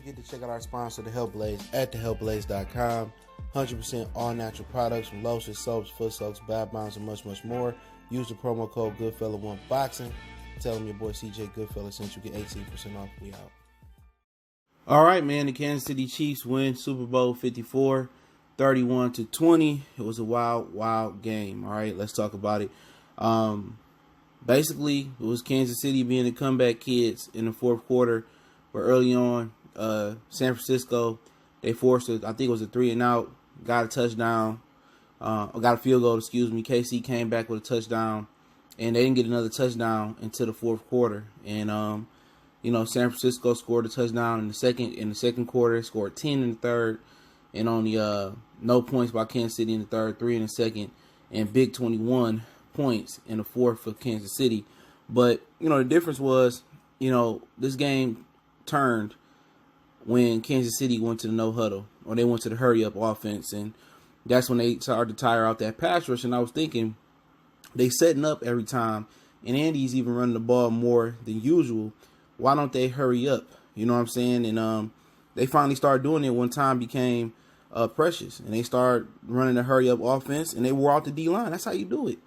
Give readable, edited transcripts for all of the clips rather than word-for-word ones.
forget to check out our sponsor, The Health Blaze, at thehealthblaze.com. 100% all natural products from lotions, soaps, foot soaks, bath bombs, and much, much more. Use the promo code Goodfella1Boxing. Tell them your boy CJ Goodfella sent you, get 18% off. We out. All right, man. The Kansas City Chiefs win Super Bowl 54, 31-20. It was a wild, wild game. All right, let's talk about it. Basically, it was Kansas City being the comeback kids in the fourth quarter. But early on, San Francisco, they forced it. I think it was a 3-and-out. Got a touchdown. Got a field goal, KC came back with a touchdown. And they didn't get another touchdown until the fourth quarter. And, San Francisco scored a touchdown in the second quarter. Scored 10 in the third. And only no points by Kansas City in the third, 3 in the second. And big 21 points in the fourth for Kansas City. But, the difference was, this game turned when Kansas City went to the no huddle, or they went to the hurry up offense, and that's when they started to tire out that pass rush. And I was thinking, they setting up every time, and Andy's even running the ball more than usual. Why don't they hurry up? You know what I'm saying? And they finally started doing it when time became precious, and they started running the hurry up offense, and they wore out the D line. That's how you do it.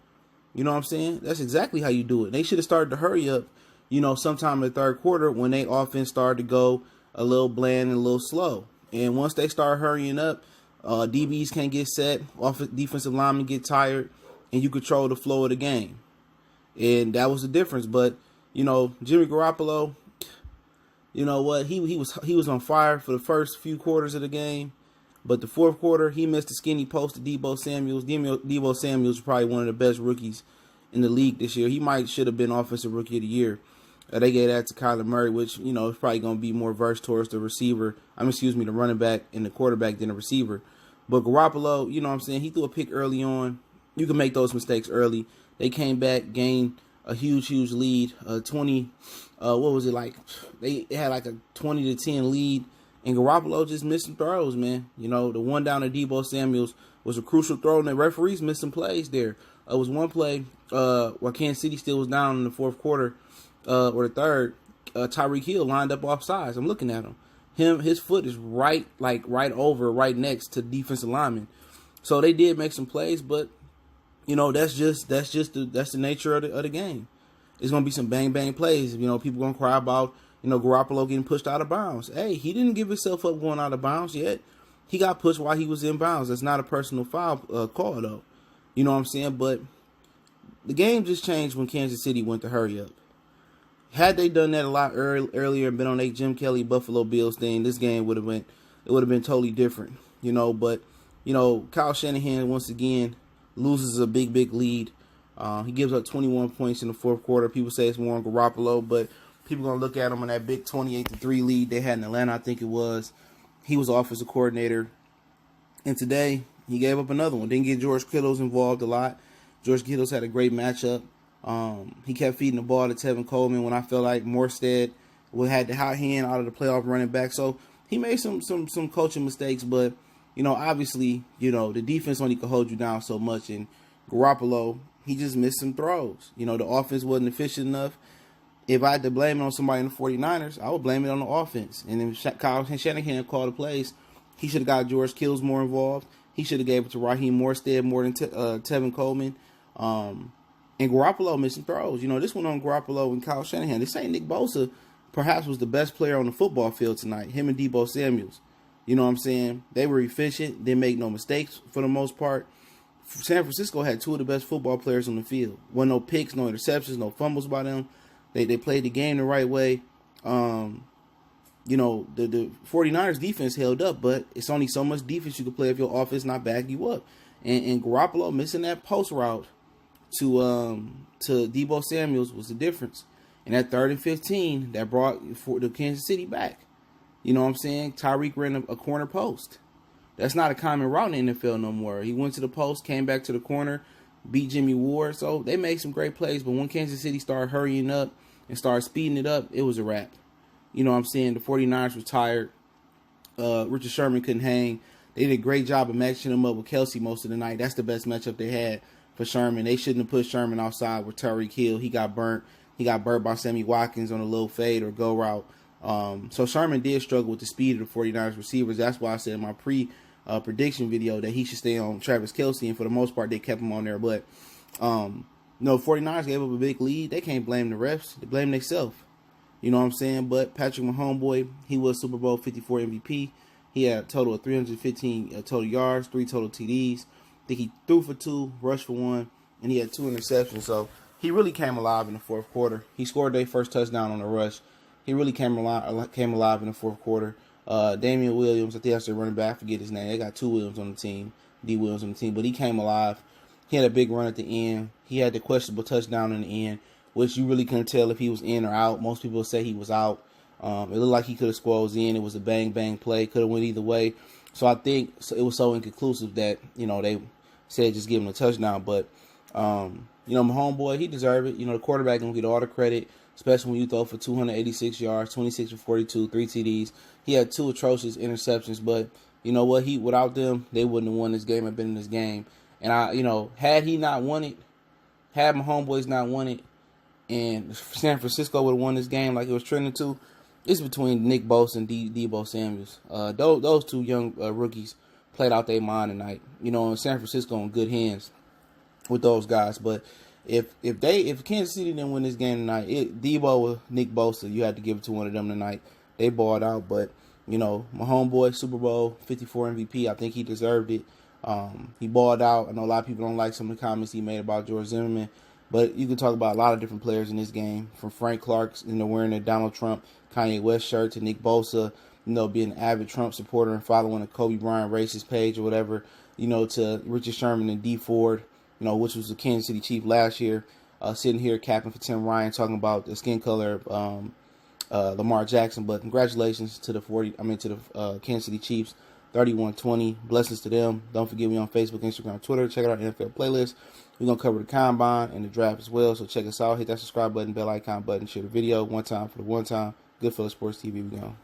You know what I'm saying? That's exactly how you do it. They should have started to hurry up, sometime in the third quarter when they offense started to go a little bland and a little slow. And once they start hurrying up, DBs can't get set, defensive linemen get tired, and you control the flow of the game. And that was the difference. But, Jimmy Garoppolo, you know what? He was on fire for the first few quarters of the game. But the fourth quarter, he missed the skinny post to Deebo Samuels. Deebo Samuels is probably one of the best rookies in the league this year. He should have been Offensive Rookie of the Year. They gave that to Kyler Murray, which, is probably going to be more versed towards the receiver. The running back and the quarterback than the receiver. But Garoppolo, he threw a pick early on. You can make those mistakes early. They came back, gained a huge, huge lead. 20, what was it like? They had like a 20-10 lead. And Garoppolo just missed some throws, man. The one down to Deebo Samuels was a crucial throw, and the referees missed some plays there. It was one play while Kansas City still was down in the fourth quarter or the third. Tyreek Hill lined up off sides. I'm looking at him. His foot is right next to the defensive lineman. So they did make some plays, but that's the nature of the game. It's gonna be some bang bang plays. People gonna cry about Garoppolo getting pushed out of bounds. Hey, he didn't give himself up going out of bounds yet. He got pushed while he was in bounds. That's not a personal foul call, though. You know what I'm saying? But the game just changed when Kansas City went to hurry up. Had they done that a lot earlier and been on a Jim Kelly Buffalo Bills thing, this game would have been totally different. But Kyle Shanahan once again loses a big, big lead. He gives up 21 points in the fourth quarter. People say it's more on Garoppolo, but people going to look at him on that big 28-3 lead they had in Atlanta, I think it was. He was offensive coordinator. And today, he gave up another one. Didn't get George Kittles involved a lot. George Kittles had a great matchup. He kept feeding the ball to Tevin Coleman when I felt like Morstead had the hot hand out of the playoff running back. So he made some coaching mistakes, but, obviously, the defense only could hold you down so much. And Garoppolo, he just missed some throws. The offense wasn't efficient enough. If I had to blame it on somebody in the 49ers, I would blame it on the offense. And if Kyle Shanahan called the plays, he should have got George Kittles more involved. He should have gave it to Raheem Morstead more than Tevin Coleman. And Garoppolo missing throws. This one on Garoppolo and Kyle Shanahan. They say Nick Bosa perhaps was the best player on the football field tonight, him and Deebo Samuels. You know what I'm saying? They were efficient. Didn't make no mistakes for the most part. San Francisco had two of the best football players on the field. Wasn't no picks, no interceptions, no fumbles by them. They played the game the right way. The 49ers defense held up, but it's only so much defense you can play if your offense not back you up. And Garoppolo missing that post route to Deebo Samuels was the difference. And that 3rd and 15, that brought the Kansas City back. You know what I'm saying? Tyreek ran a corner post. That's not a common route in the NFL no more. He went to the post, came back to the corner, beat Jimmy Ward. So they made some great plays. But when Kansas City started hurrying up and started speeding it up, it was a wrap. You know what I'm saying? The 49ers were tired. Richard Sherman couldn't hang. They did a great job of matching him up with Kelsey most of the night. That's the best matchup they had for Sherman. They shouldn't have put Sherman outside with Tyreek Hill. He got burnt. He got burnt by Sammy Watkins on a little fade or go route. So Sherman did struggle with the speed of the 49ers receivers. That's why I said in my prediction video that he should stay on Travis Kelce, and for the most part they kept him on there. But 49ers gave up a big lead. They can't blame the refs. They blame themselves. You know what I'm saying? But Patrick Mahomes, boy, he was Super Bowl 54 MVP. He had a total of 315 total yards, 3 total TDs. I think he threw for 2, rushed for 1, and he had 2 interceptions. So he really came alive in the fourth quarter. He scored their first touchdown on the rush. He really came alive in the fourth quarter. Damian Williams, I think that's their running back. I forget his name. They got 2 Williams on the team, D. Williams on the team. But he came alive. He had a big run at the end. He had the questionable touchdown in the end, which you really couldn't tell if he was in or out. Most people say he was out. It looked like he could have squirrels in. It was a bang-bang play. Could have went either way. So I think it was so inconclusive that, they said just give him a touchdown. But, Mahomes, boy, he deserved it. The quarterback going to get all the credit, especially when you throw for 286 yards, 26 for 42, 3 TDs. He had 2 atrocious interceptions. But you know what? Without them, they wouldn't have won this game or been in this game. And, had he not won it, had my homeboys not won it, and San Francisco would have won this game like it was trending to, it's between Nick Bosa and Deebo Samuels. Those 2 young rookies played out their mind tonight. San Francisco in good hands with those guys. But if Kansas City didn't win this game tonight, Deebo or Nick Bosa, you had to give it to one of them tonight. They balled out. But, my homeboy, Super Bowl 54 MVP, I think he deserved it. He balled out. I know a lot of people don't like some of the comments he made about George Zimmerman. But you can talk about a lot of different players in this game, from Frank Clark, wearing a Donald Trump, Kanye West shirt, to Nick Bosa, being an avid Trump supporter and following a Kobe Bryant racist page or whatever, to Richard Sherman and D Ford, which was the Kansas City Chief last year, sitting here capping for Tim Ryan, talking about the skin color of Lamar Jackson. But congratulations to the Kansas City Chiefs, 31-20. Blessings to them. Don't forget me on Facebook, Instagram, Twitter. Check out our NFL playlist. We're going to cover the combine and the draft as well. So check us out. Hit that subscribe button, bell icon button, share the video one time for the one time. Goodfellas Sports TV, we go.